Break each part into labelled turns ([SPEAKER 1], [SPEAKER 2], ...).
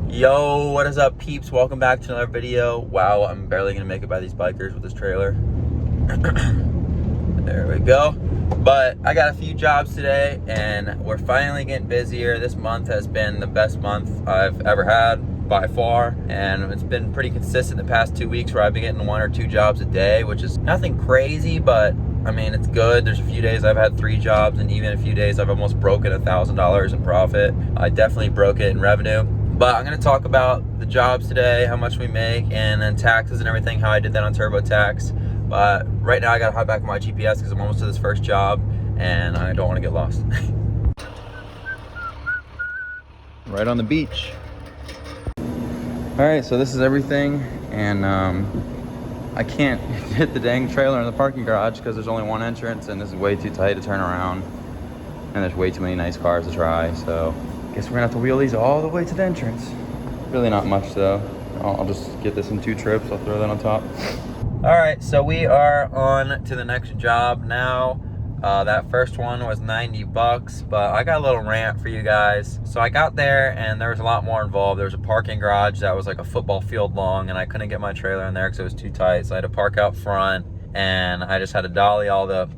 [SPEAKER 1] Yo, what is up, peeps? Welcome back to another video. Wow, I'm barely gonna make it by these bikers with this trailer. There we go. But I got a few jobs today and we're finally getting busier. This month has been the best month I've ever had by far, and it's been pretty consistent the past 2 weeks where I've been getting 1 or 2 jobs a day, which is nothing crazy, but I mean, it's good. There's a few days I've had 3 jobs, and even a few days I've almost broken $1,000 in profit. I definitely broke it in revenue. But I'm gonna talk about the jobs today, how much we make, and then taxes and everything, how I did that on TurboTax. But right now I gotta hop back on my GPS because I'm almost to this first job and I don't wanna get lost. Right on the beach. All right, so this is everything, and I can't hit the dang trailer in the parking garage because there's only one entrance and this is way too tight to turn around. And there's way too many nice cars to try, so I guess we're gonna have to wheel these all the way to the entrance. Really not much though. I'll just get this in 2 trips. I'll throw that on top. All right, so we are on to the next job now. That first one was 90 bucks, but I got a little rant for you guys. So I got there and there was a lot more involved. There was a parking garage that was like a football field long, and I couldn't get my trailer in there because it was too tight. So I had to park out front, and I just had to dolly all the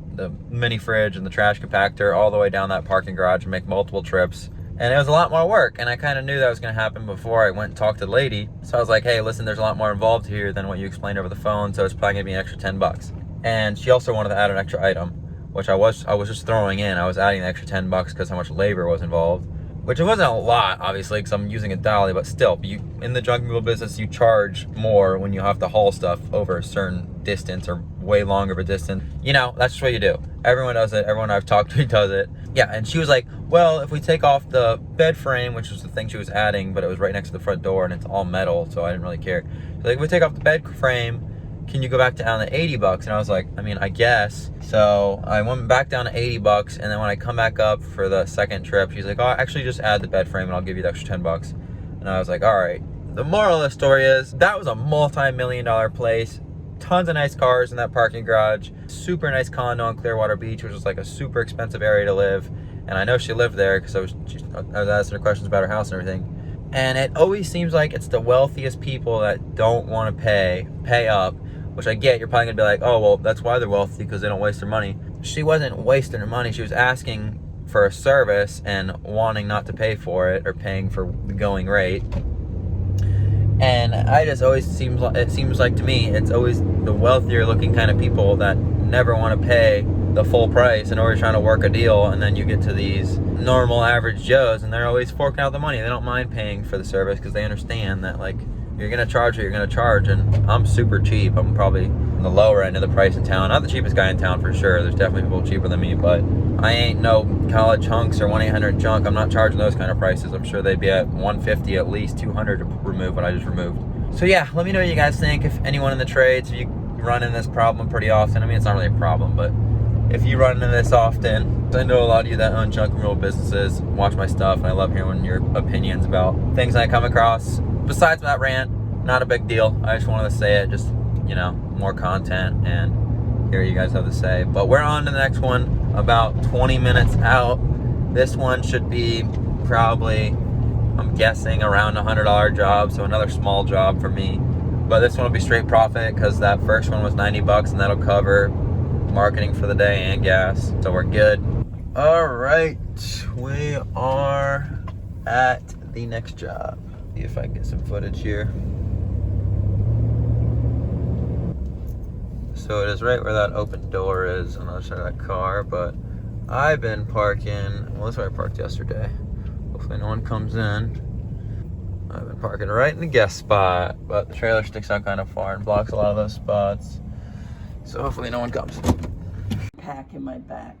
[SPEAKER 1] mini fridge and the trash compactor all the way down that parking garage and make multiple trips. And it was a lot more work, and I kind of knew that was going to happen before I went and talked to the lady. So I was like, hey, listen, there's a lot more involved here than what you explained over the phone, so it's probably going to be an extra 10 bucks. And she also wanted to add an extra item, which I was just throwing in. I was adding an extra 10 bucks because how much labor was involved, which it wasn't a lot, obviously, because I'm using a dolly, but still, in the junk removal business, you charge more when you have to haul stuff over a certain distance or way longer of a distance. You know, that's just what you do. Everyone does it. Everyone I've talked to does it. Yeah, and she was like, well, if we take off the bed frame, which was the thing she was adding, but it was right next to the front door and it's all metal, so I didn't really care. So like, if we take off the bed frame, can you go back down to 80 bucks? And I was like, I mean, I guess. So I went back down to 80 bucks, and then when I come back up for the second trip, she's like, oh, actually just add the bed frame and I'll give you the extra 10 bucks. And I was like, all right. The moral of the story is that was a multi-million-dollar place. Tons of nice cars in that parking garage. Super nice condo on Clearwater Beach, which was like a super expensive area to live. And I know she lived there because I was asking her questions about her house and everything. And it always seems like it's the wealthiest people that don't want to pay up, which I get. You're probably gonna be like, oh, well, that's why they're wealthy, because they don't waste their money. She wasn't wasting her money. She was asking for a service and wanting not to pay for it or paying for the going rate. And it seems like to me, it's always the wealthier looking kind of people that never want to pay the full price and always trying to work a deal. And then you get to these normal average Joes and they're always forking out the money. They don't mind paying for the service because they understand that, like, you're gonna charge what you're gonna charge. And I'm super cheap. I'm probably in the lower end of the price in town. Not the cheapest guy in town for sure. There's definitely people cheaper than me, but I ain't no college hunks or 1-800-JUNK. I'm not charging those kind of prices. I'm sure they'd be at $150 at least, $200 to remove what I just removed. So yeah, let me know what you guys think. If anyone in the trades, if you run into this problem pretty often. I mean, it's not really a problem, but if you run into this often, I know a lot of you that own junk removal businesses watch my stuff, and I love hearing your opinions about things I come across. Besides that rant, not a big deal. I just wanted to say it, just, you know, more content and hear what you guys have to say. But we're on to the next one, about 20 minutes out. This one should be probably, I'm guessing, around a $100 job, so another small job for me. But this one will be straight profit because that first one was 90 bucks, and that'll cover marketing for the day and gas, so we're good. All right, we are at the next job. See if I can get some footage here. So it is right where that open door is on the other side of that car, but I've been parking, well, that's where I parked yesterday. Hopefully no one comes in. I've been parking right in the guest spot, but the trailer sticks out kind of far and blocks a lot of those spots. So hopefully no one comes.
[SPEAKER 2] Pack in my back,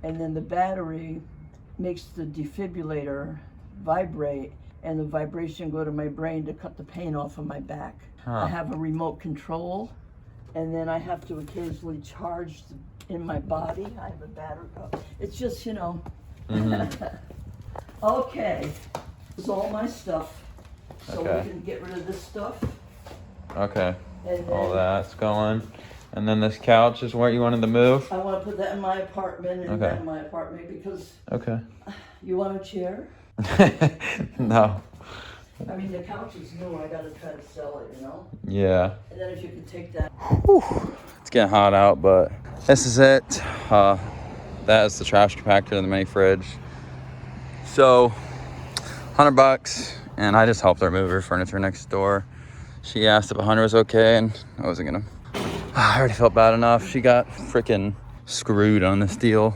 [SPEAKER 2] and then the battery makes the defibrillator vibrate, and the vibration go to my brain to cut the pain off of my back. I have a remote control, and then I have to occasionally charge in my body. I have a battery. It's just, you know. Okay, this is all my stuff, so we can get rid of this stuff.
[SPEAKER 1] Okay, and then, all that's going. And then this couch is where you wanted to move?
[SPEAKER 2] I want to put that in my apartment and that in my apartment because...
[SPEAKER 1] Okay.
[SPEAKER 2] You want a chair?
[SPEAKER 1] No.
[SPEAKER 2] I mean, the couch is new. I gotta try to sell it, you know?
[SPEAKER 1] Yeah.
[SPEAKER 2] And then if you could take that.
[SPEAKER 1] Whew. It's getting hot out, but this is it. That is the trash compactor in the mini fridge. So, $100, and I just helped her move her furniture next door. She asked if 100 was okay, and I wasn't gonna. I already felt bad enough. She got freaking screwed on this deal.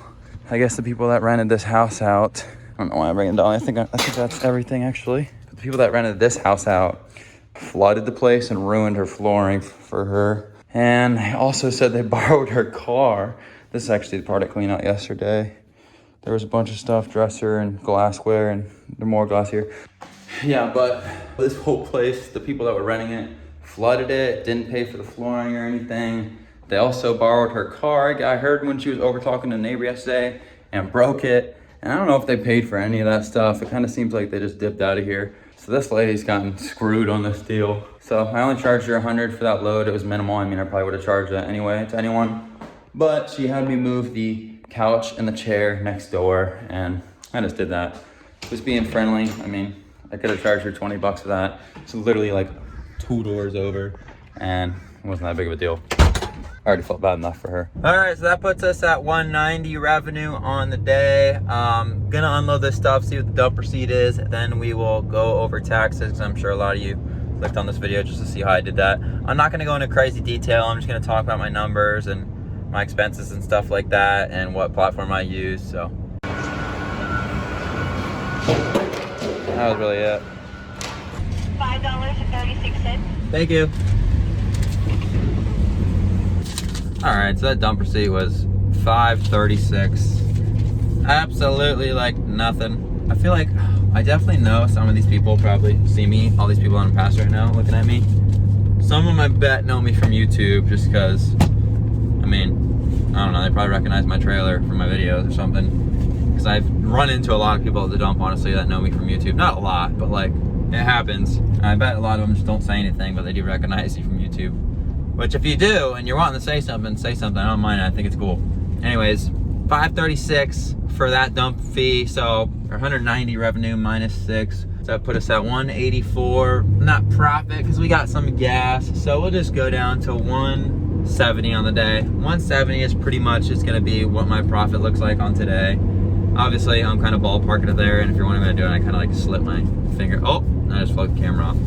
[SPEAKER 1] I guess the people that rented this house out, I don't know why I'm bringing it down. I think that's everything actually. But the people that rented this house out flooded the place and ruined her flooring for her. And they also said they borrowed her car. This is actually the part I cleaned out yesterday. There was a bunch of stuff, dresser and glassware, and there's more glass here. Yeah, but this whole place, the people that were renting it, flooded it, didn't pay for the flooring or anything. They also borrowed her car. I heard when she was over talking to a neighbor yesterday and broke it. And I don't know if they paid for any of that stuff. It kind of seems like they just dipped out of here. So this lady's gotten screwed on this deal. So I only charged her 100 for that load. It was minimal. I mean, I probably would have charged that anyway to anyone. But she had me move the couch and the chair next door, and I just did that. Just being friendly. I mean, I could have charged her 20 bucks for that. It's literally like 2 doors over, and it wasn't that big of a deal. I already felt bad enough for her. All right, so that puts us at 190 revenue on the day. Gonna unload this stuff, see what the dump receipt is, then we will go over taxes, because I'm sure a lot of you clicked on this video just to see how I did that. I'm not gonna go into crazy detail. I'm just gonna talk about my numbers and my expenses and stuff like that, and what platform I use. So that was really it.
[SPEAKER 3] $5.36.
[SPEAKER 1] Thank you. All right, so that dump receipt was $5.36. Absolutely like nothing. I feel like I definitely know some of these people probably see me, all these people on the pass right now looking at me. Some of them I bet know me from YouTube just because, I mean, I don't know, they probably recognize my trailer from my videos or something. Because I've run into a lot of people at the dump, honestly, that know me from YouTube. Not a lot, but like, it happens. And I bet a lot of them just don't say anything, but they do recognize you from YouTube. Which if you do, and you're wanting to say something, I don't mind it, I think it's cool. Anyways, $5.36 for that dump fee, so 190 revenue minus 6. So that put us at 184, not profit, because we got some gas. So we'll just go down to 170 on the day. 170 is pretty much just gonna be what my profit looks like on today. Obviously, I'm kind of ballparking it there, and if you're wondering what I'm doing, I kind of like slip my finger. Oh, I just plugged the camera off.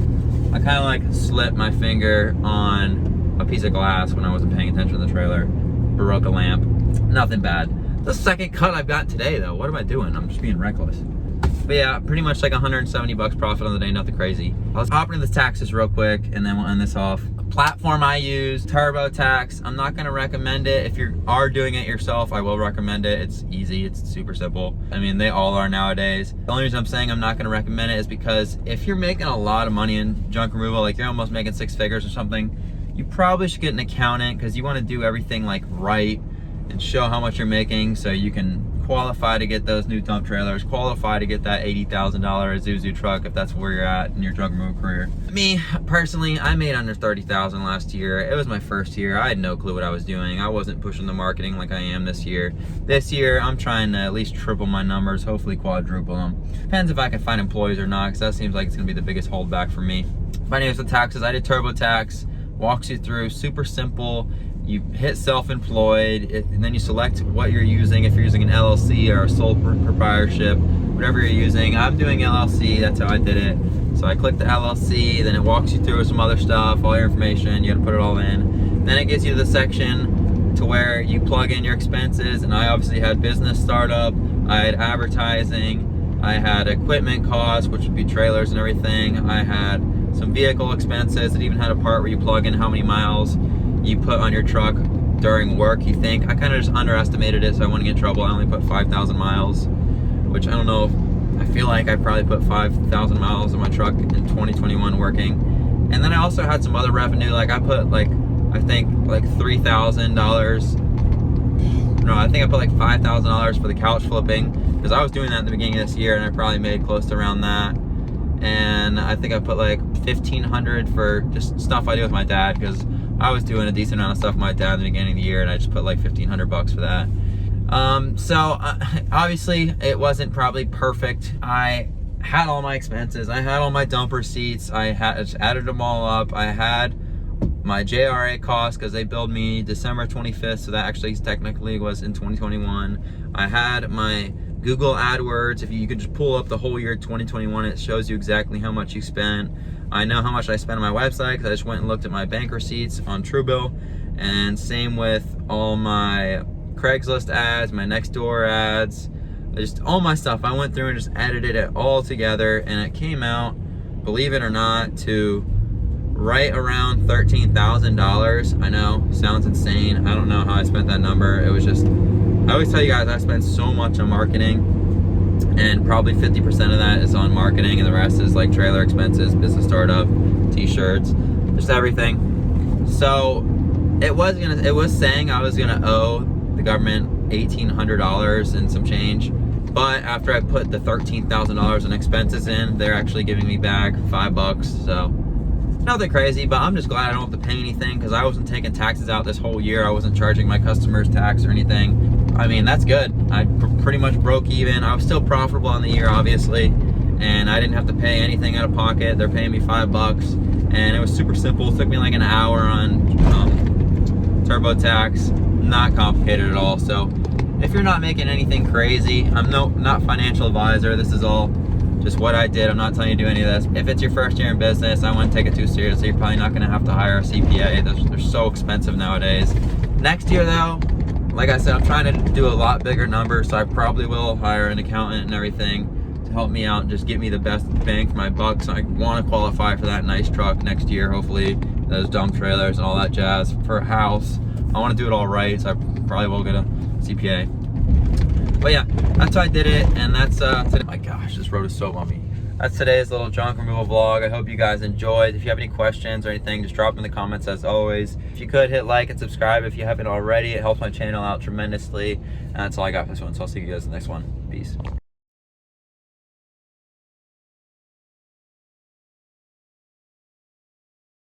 [SPEAKER 1] I kind of like slipped my finger on a piece of glass when I wasn't paying attention to the trailer. Broke a lamp. Nothing bad. The second cut I've got today though. What am I doing? I'm just being reckless. But yeah, pretty much like 170 bucks profit on the day, nothing crazy. Let's hop into the taxes real quick and then we'll end this off. Platform I use, TurboTax. I'm not gonna recommend it. If you are doing it yourself, I will recommend it. It's easy, it's super simple. I mean, they all are nowadays. The only reason I'm saying I'm not gonna recommend it is because if you're making a lot of money in junk removal, like you're almost making 6 figures or something, you probably should get an accountant because you want to do everything like right and show how much you're making so you can qualify to get those new dump trailers, qualify to get that $80,000 Isuzu truck if that's where you're at in your junk removal career. Me, personally, I made under 30,000 last year. It was my first year. I had no clue what I was doing. I wasn't pushing the marketing like I am this year. This year, I'm trying to at least triple my numbers, hopefully quadruple them. Depends if I can find employees or not, because that seems like it's gonna be the biggest holdback for me. But anyways, the taxes, I did TurboTax. Walks you through, super simple. You hit self-employed, and then you select what you're using, if you're using an LLC or a sole proprietorship, whatever you're using. I'm doing LLC, that's how I did it. So I click the LLC, then it walks you through some other stuff, all your information, you gotta put it all in. Then it gets you to the section to where you plug in your expenses, and I obviously had business startup, I had advertising, I had equipment costs, which would be trailers and everything. I had some vehicle expenses. It even had a part where you plug in how many miles you put on your truck during work, you think. I kind of just underestimated it, so I wouldn't get in trouble. I only put 5,000 miles, which I don't know, I feel like I probably put 5,000 miles on my truck in 2021 working. And then I also had some other revenue, like I put like, I think like $3,000. No, I think I put like $5,000 for the couch flipping, because I was doing that in the beginning of this year and I probably made close to around that. And I think I put like $1,500 for just stuff I do with my dad, because I was doing a decent amount of stuff with my dad in the beginning of the year, and I just put like $1,500 bucks for that. Obviously it wasn't probably perfect. I had all my expenses. I had all my dumper receipts. I had just added them all up. I had my JRA costs because they billed me December 25th, so that actually technically was in 2021. I had my Google AdWords. If you could just pull up the whole year 2021, it shows you exactly how much you spent. I know how much I spent on my website because I just went and looked at my bank receipts on Truebill, and same with all my Craigslist ads, my Nextdoor ads, just all my stuff. I went through and just edited it all together, and it came out, believe it or not, to right around $13,000. I know, sounds insane. I don't know how I spent that number. It was just, I always tell you guys, I spend so much on marketing, and probably 50% of that is on marketing, and the rest is like trailer expenses, business startup, t-shirts, just everything. So it was saying I was gonna owe the government $1,800 and some change, but after I put the $13,000 in expenses in, they're actually giving me back $5. So nothing crazy, but I'm just glad I don't have to pay anything because I wasn't taking taxes out this whole year. I wasn't charging my customers tax or anything. I mean, that's good. I pretty much broke even. I was still profitable on the year, obviously, and I didn't have to pay anything out of pocket. They're paying me $5, and it was super simple. It took me like an hour on TurboTax. Not complicated at all. So if you're not making anything crazy, I'm not financial advisor. This is all just what I did. I'm not telling you to do any of this. If it's your first year in business, I wouldn't take it too seriously. You're probably not going to have to hire a CPA. They're so expensive nowadays. Next year though, like I said, I'm trying to do a lot bigger numbers, so I probably will hire an accountant and everything to help me out and just get me the best bang for my buck. So I want to qualify for that nice truck next year, hopefully, those dump trailers and all that jazz for a house. I want to do it all right, so I probably will get a CPA. But yeah, that's how I did it, and that's today. My gosh, this road is so bumpy. That's today's little junk removal vlog. I hope you guys enjoyed. If you have any questions or anything, just drop them in the comments as always. If you could, hit like and subscribe if you haven't already. It helps my channel out tremendously. And that's all I got for this one, so I'll see you guys in the next one. Peace.